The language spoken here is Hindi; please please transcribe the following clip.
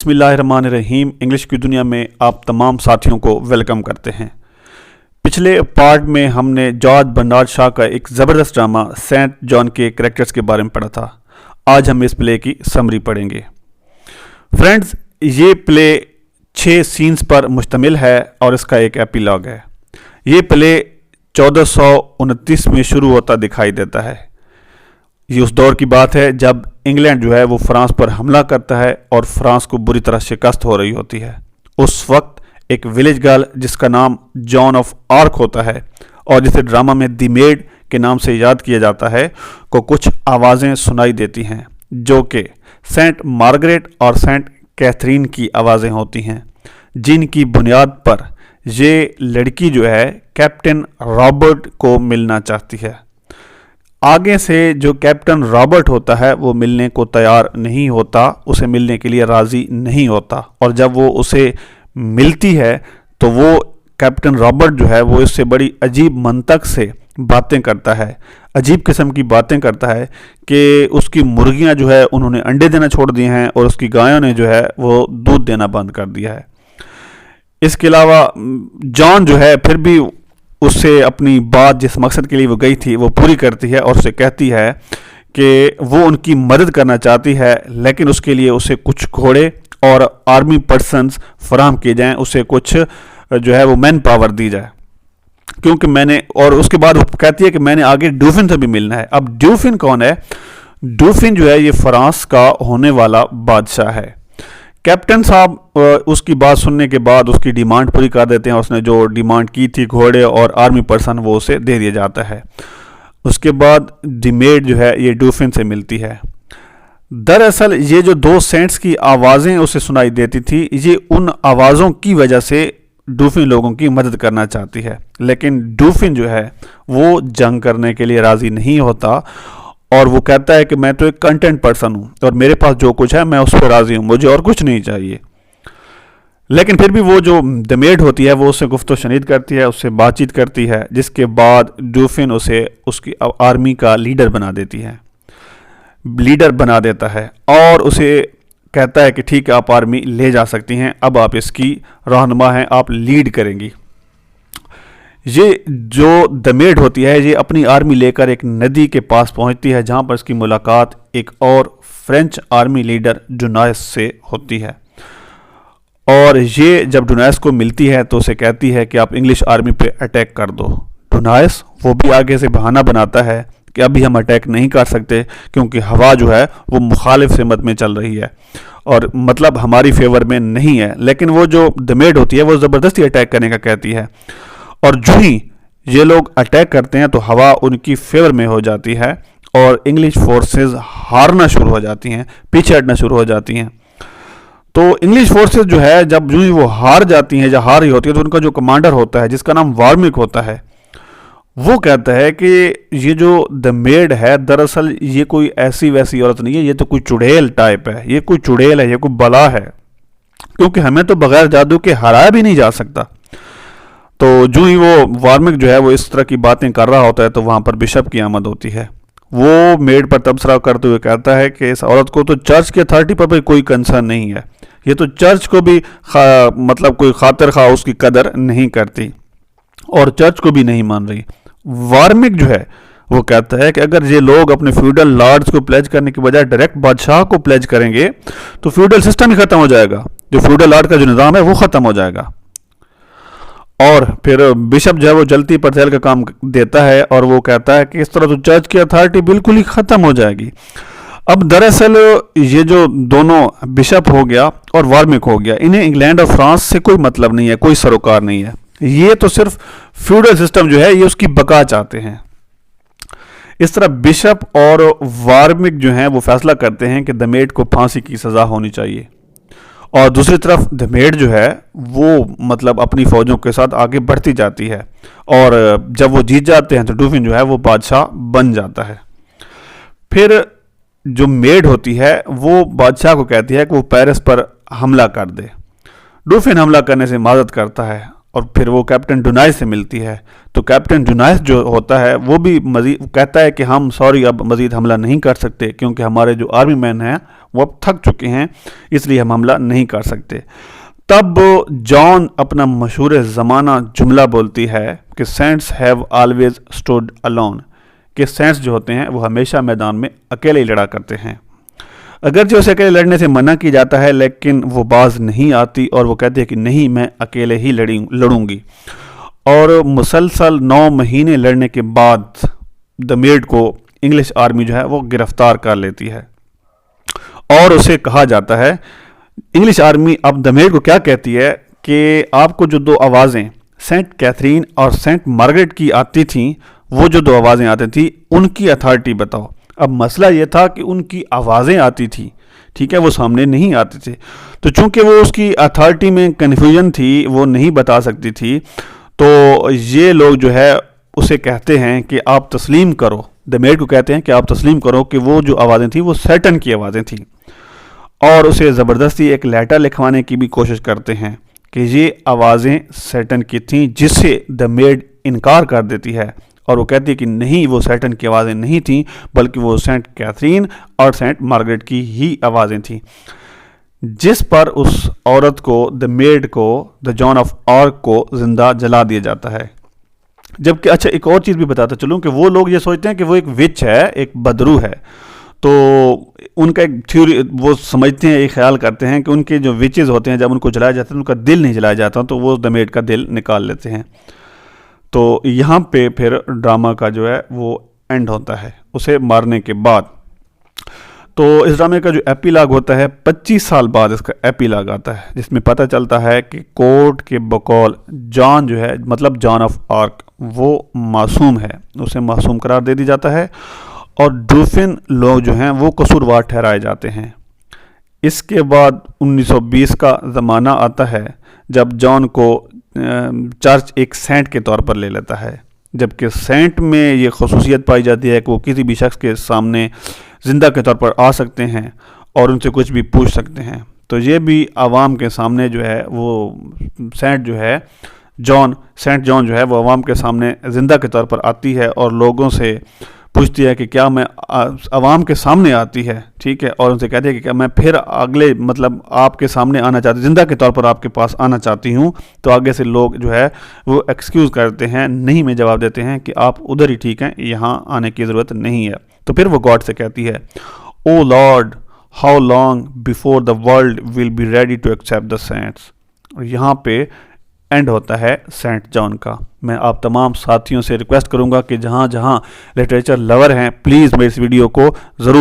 बिस्मिल्लाहिर्रहमानिर्रहीम। इंग्लिश की दुनिया में आप तमाम साथियों को वेलकम करते हैं। पिछले पार्ट में हमने जॉर्ज बर्नार्ड शॉ का एक ज़बरदस्त ड्रामा सेंट जॉन के कैरेक्टर्स के बारे में पढ़ा था। आज हम इस प्ले की समरी पढ़ेंगे। फ्रेंड्स, ये प्ले 6 सीन्स पर मुश्तमिल है और इसका एक एपिलॉग है। ये प्ले 1429 में शुरू होता दिखाई देता है। ये उस दौर की बात है जब इंग्लैंड जो है वो फ्रांस पर हमला करता है और फ्रांस को बुरी तरह शिकस्त हो रही होती है। उस वक्त एक विलेज गर्ल जिसका नाम जॉन ऑफ आर्क होता है और जिसे ड्रामा में दी मेड के नाम से याद किया जाता है को कुछ आवाज़ें सुनाई देती हैं जो कि सेंट मार्गरेट और सेंट कैथरीन की आवाज़ें होती हैं, जिनकी बुनियाद पर ये लड़की जो है कैप्टन रॉबर्ट को मिलना चाहती है। आगे से जो कैप्टन रॉबर्ट होता है वो मिलने को तैयार नहीं होता, उसे मिलने के लिए राज़ी नहीं होता और जब वो उसे मिलती है तो वो कैप्टन रॉबर्ट जो है वो इससे बड़ी अजीब मंतक से बातें करता है, अजीब किस्म की बातें करता है कि उसकी मुर्गियां जो है उन्होंने अंडे देना छोड़ दिए हैं और उसकी गायों ने जो है वो दूध देना बंद कर दिया है। इसके अलावा जॉन जो है फिर भी उससे अपनी बात जिस मकसद के लिए वो गई थी वो पूरी करती है और उसे कहती है कि वो उनकी मदद करना चाहती है, लेकिन उसके लिए उसे कुछ घोड़े और आर्मी पर्सन्स फराहम किए जाएं, उसे कुछ जो है वो मैन पावर दी जाए क्योंकि और उसके बाद वो कहती है कि मैंने आगे डूफिन से भी मिलना है। अब डूफिन कौन है? डूफिन जो है ये फ्रांस का होने वाला बादशाह है। कैप्टन साहब उसकी बात सुनने के बाद उसकी डिमांड पूरी कर देते हैं। उसने जो डिमांड की थी घोड़े और आर्मी पर्सन वो उसे दे दिया जाता है। उसके बाद दी मेड जो है ये डूफिन से मिलती है। दरअसल ये जो 2 सेंट्स की आवाज़ें उसे सुनाई देती थी ये उन आवाज़ों की वजह से डूफिन लोगों की मदद करना चाहती है, लेकिन डूफिन जो है वो जंग करने के लिए राज़ी नहीं होता और वो कहता है कि मैं तो एक कंटेंट पर्सन हूँ और मेरे पास जो कुछ है मैं उस पर राज़ी हूँ, मुझे और कुछ नहीं चाहिए। लेकिन फिर भी वो जो द मेड होती है वो उससे गुफ्तो शनीद करती है, उससे बातचीत करती है, जिसके बाद डूफिन उसे उसकी आर्मी का लीडर बना देता है और उसे कहता है कि ठीक है आप आर्मी ले जा सकती हैं, अब आप इसकी रहनुमा हैं, आप लीड करेंगी। ये जो द मेड होती है ये अपनी आर्मी लेकर एक नदी के पास पहुंचती है जहां पर इसकी मुलाकात एक और फ्रेंच आर्मी लीडर डुनायस से होती है और ये जब डुनायस को मिलती है तो उसे कहती है कि आप इंग्लिश आर्मी पे अटैक कर दो। डुनायस वो भी आगे से बहाना बनाता है कि अभी हम अटैक नहीं कर सकते क्योंकि हवा जो है वो मुखालिफ सिमत में चल रही है और मतलब हमारी फेवर में नहीं है, लेकिन वो जो द मेड होती है वो ज़बरदस्ती अटैक करने का कहती है और जो ही ये लोग अटैक करते हैं तो हवा उनकी फेवर में हो जाती है और इंग्लिश फोर्सेस हारना शुरू हो जाती हैं, पीछे हटना शुरू हो जाती हैं। तो इंग्लिश फोर्सेस जो है जब जो ही वो हार जाती हैं या हार रही होती है तो उनका जो कमांडर होता है जिसका नाम वार्मिक होता है वो कहता है कि ये जो द मेड है दरअसल ये कोई ऐसी वैसी औरत नहीं है, ये तो कोई चुड़ैल टाइप है, ये कोई चुड़ैल है, ये कोई बला है क्योंकि हमें तो बगैर जादू के हराया भी नहीं जा सकता। तो जो ही वो वार्मिक जो है वो इस तरह की बातें कर रहा होता है तो वहाँ पर बिशप की आमद होती है। वो मेड पर तबसरा करते हुए कहता है कि इस औरत को तो चर्च की अथॉरिटी पर भी कोई कंसर्न नहीं है, ये तो चर्च को भी मतलब कोई खातिर खा उसकी कदर नहीं करती और चर्च को भी नहीं मान रही। वार्मिक जो है वो कहता है कि अगर ये लोग अपने फ्यूडल लॉर्ड्स को प्लेज करने के बजाय डायरेक्ट बादशाह को प्लेज करेंगे तो फ्यूडल सिस्टम ही खत्म हो जाएगा, जो फ्यूडल लॉर्ड का जो निज़ाम है वो खत्म हो जाएगा। और फिर बिशप जो है वो जल्दी पटेल का काम देता है और वो कहता है कि इस तरह तो चर्च की अथॉरिटी बिल्कुल ही ख़त्म हो जाएगी। अब दरअसल ये जो दोनों बिशप हो गया और वार्मिक हो गया, इन्हें इंग्लैंड और फ्रांस से कोई मतलब नहीं है, कोई सरोकार नहीं है, ये तो सिर्फ फ्यूडल सिस्टम जो है ये उसकी बका चाहते हैं। इस तरह बिशप और वार्मिक जो हैं वो फैसला करते हैं कि द मेड को फांसी की सज़ा होनी चाहिए और दूसरी तरफ द मेड जो है वो मतलब अपनी फौजों के साथ आगे बढ़ती जाती है और जब वो जीत जाते हैं तो डूफिन जो है वो बादशाह बन जाता है। फिर जो मेड होती है वो बादशाह को कहती है कि वो पेरिस पर हमला कर दे। डूफिन हमला करने से मदद करता है और फिर वो कैप्टन डुनाइस से मिलती है तो कैप्टन डुनाइस जो होता है वो भी मजीद कहता है कि हम सॉरी अब मजीद हमला नहीं कर सकते क्योंकि हमारे जो आर्मी मैन हैं वो अब थक चुके हैं, इसलिए हम हमला नहीं कर सकते। तब जॉन अपना मशहूर ज़माना जुमला बोलती है कि saints have always stood alone, कि सेंट्स जो होते हैं वो हमेशा मैदान में अकेले ही लड़ा करते हैं। अगर जो उसे अकेले लड़ने से मना किया जाता है, लेकिन वो बाज नहीं आती और वो कहती है कि नहीं, मैं अकेले ही लड़ूंगी। और मुसलसल 9 महीने लड़ने के बाद द मेड को इंग्लिश आर्मी जो है वो गिरफ्तार कर लेती है और उसे कहा जाता है, इंग्लिश आर्मी अब द मेड को क्या कहती है कि आपको जो 2 आवाज़ें सेंट कैथरीन और सेंट मार्गरेट की आती थीं, वो जो 2 आवाज़ें आती थी उनकी अथॉरिटी बताओ। अब मसला ये था कि उनकी आवाज़ें आती थी, ठीक है, वो सामने नहीं आते थे। तो चूंकि वो उसकी अथॉरिटी में कन्फ्यूजन थी, वो नहीं बता सकती थी, तो ये लोग जो है उसे कहते हैं कि आप तस्लीम करो, द मेड को कहते हैं कि आप तस्लीम करो कि वो जो आवाज़ें थी वो सैटन की आवाज़ें थी। और उसे ज़बरदस्ती एक लेटर लिखवाने की भी कोशिश करते हैं कि ये आवाज़ें सैटन की थीं, जिससे द मेड इनकार कर देती है और वो कहती है कि नहीं, वो सैटन की आवाज़ें नहीं थीं, बल्कि वो सेंट कैथरीन और सेंट मार्गरेट की ही आवाज़ें थीं। जिस पर उस औरत को, द मेड को, द जॉन ऑफ आर्क को ज़िंदा जला दिया जाता है। जबकि अच्छा, एक और चीज़ भी बताता चलूँ कि वो लोग ये सोचते हैं कि वो एक विच है, एक बदरू है, तो उनका एक थ्योरी, वो समझते हैं, ये ख्याल करते हैं कि उनके जो विचेस होते हैं जब उनको जलाया जाता है उनका दिल नहीं जलाया जाता, तो वो द मेड का दिल निकाल लेते हैं। तो यहाँ पे फिर ड्रामा का जो है वो एंड होता है उसे मारने के बाद। तो इस ड्रामे का जो एपीलॉग होता है, 25 साल बाद इसका एपीलॉग आता है, जिसमें पता चलता है कि कोर्ट के बकौल जॉन जो है, मतलब जॉन ऑफ आर्क, वो मासूम है, उसे मासूम करार दे दी जाता है और डूफिन लोग जो हैं वो कसूरवार ठहराए जाते हैं। इसके बाद 1920 का ज़माना आता है जब जॉन को चर्च एक सेंट के तौर पर ले लेता है, जबकि सेंट में ये खसूसियत पाई जाती है कि वो किसी भी शख्स के सामने ज़िंदा के तौर पर आ सकते हैं और उनसे कुछ भी पूछ सकते हैं। तो ये भी आवाम के सामने जो है वो सेंट जॉन जो है वो आवाम के सामने ज़िंदा के तौर पर आती है और लोगों से पूछती है कि क्या मैं आवाम के सामने आती है, ठीक है, और उनसे कहती है कि क्या मैं फिर अगले मतलब आपके सामने आना चाहती, ज़िंदा के तौर पर आपके पास आना चाहती हूँ। तो आगे से लोग जो है वो एक्सक्यूज़ करते हैं, नहीं में जवाब देते हैं कि आप उधर ही ठीक हैं, यहाँ आने की ज़रूरत नहीं है। तो फिर वो गॉड से कहती है, O Lord, how long before the world will be ready to accept the saints. और यहाँ पे एंड होता है सेंट जॉन का। मैं आप तमाम साथियों से रिक्वेस्ट करूंगा कि जहाँ जहाँ लिटरेचर लवर हैं, प्लीज़ मेरे इस वीडियो को ज़रूर